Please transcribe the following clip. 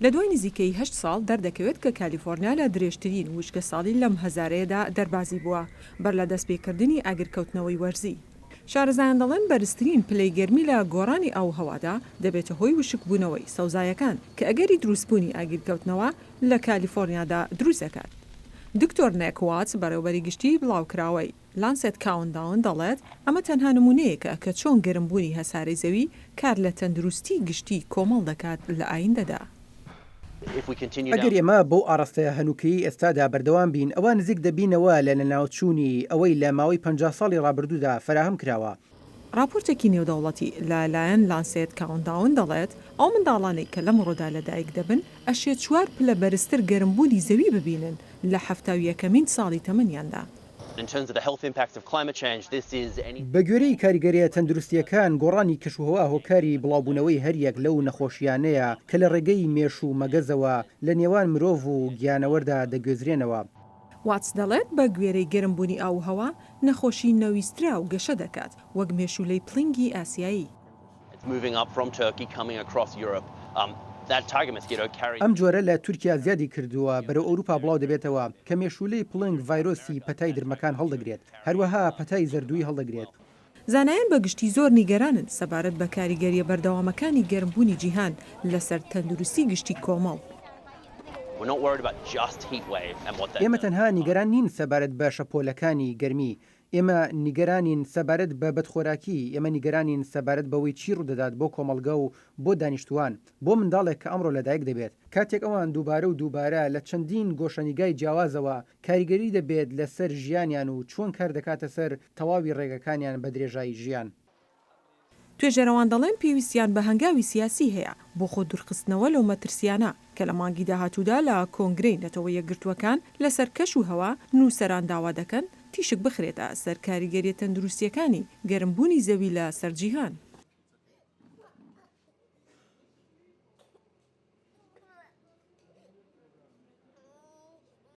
لە دوای نزیکەی 8 ساڵ دەردەکەوێت کە کالیفۆرنیا لە درێژترین وشکە ساڵی لەم هەزارەیەدا دەربازی بووە بەر لە دەستپێکردنی ئاگرکەوتنەوەی وەرزی. شارەزایان دەڵێن بەرزترین پلەی گەرمی لە گۆڕانی ئاو هەوادا دەبێتە هۆی وشک بوونەوەی سەوزایەکان کە ئەگەری دروستبوونی ئاگرکەوتنەوە لە کالیفۆرنیادا دروست دەکات. دکتۆر نێک واتس بەڕێوەبەری گشتی بڵاوکراوەی لانسێت کاونتداون دەڵێت ئەمە تەنها نمونەیەکە کە چۆن گەرمبوونی هەسارەی زەوی کار لە تەندروستی گشتی کۆمەڵ دەکات لە ئایندەدا. ئەگەر ئێمە بۆ ئاڕاستە هەنووکەی ئێستادا بەردەوام بین ئەوە نزیک دەبینەوە لە ناوچوونی ئەوەی لە ماوەی 50 ساڵی ڕابردوودا فراهم کراوە. راپۆرتێکی نێودەوڵەتی لەلایەن لانسێت کاونتداون دەڵێت ئەو منداڵانەی کە لەم ڕۆدا لەدایک دەبن ئەشێت 4 پلە بەرزتر گەرمبوونی زەوی ببینن لە 71مین ساڵی تەمەنیاندا. بە گوێرەی کاریگەریە تەندروستیەکان گۆڕانی کەشوهەوا هۆکاری بڵاوبوونەوەی هەریەک لەو نەخۆشیانەیە کە لە ڕێگەی مێش و مەگەزەوە لە نێوان مرۆڤ و گیانەوەردا دەگوێزرێنەوە. واتس دەڵێت بە گوێرەی گەرمبوونی ئاوهەوا نەخۆشی نەویسترا و گەشە دەکات وەک مێشولەی پلنگی ئاسیایی. ئەم جۆرە لە تورکیا زیادی کردووە بەرەو ئەوروپا بڵاو دەبێتەوە کە مێشولەی پڵنگ ڤایرۆسی پەتای درمەکان هەڵدەگرێت هەروەها پەتای زەردووی هەڵدەگرێت. زانایان بەگشتی زۆر نیگەرانن سەبارەت بە کاریگەریە بەردەوامەکانی گەرمبوونی جیهان لەسەر تەندروستی گشتی کۆمەڵ. ئێمە تەنها نیگەران نین سەبارەت بە شەپۆلەکانی گەرمی. ئێمە نیگەرانین سەبارەت بە بەدخۆراکی، ئێمە نیگەرانین سەبارەت بەوەی چی ڕوودەدات بۆ کۆمەلگە و بۆ دانیشتوان، بۆ منداڵێک کە ئەمڕۆ لەدایک دەبێت. کاتێک ئەوان دووبارە لە چەندین گۆشەنیگای جیاوازەوە کاریگەری دەبێت لەسەر ژیانیان و چۆن کار دەکاتە سەر تەواوی ڕێگەکانیان بە درێژایی ژیان. توێژەرەوان دەڵێن پێویستیان بە هەنگاوی سیاسی هەیە بۆ خۆ دوورخستنەوە لەو مەترسیانە کە لە مانگی داهاتوودا لە کۆنگرەی نەتەوە یەکگرتووەکان لەسەر کەش و هەوا نووسەران داوا دەکەن تیشک بخرێتە سەر کاریگەریە تەندروستیەکانی گەرمبوونی زەوی لە سەرجیهان.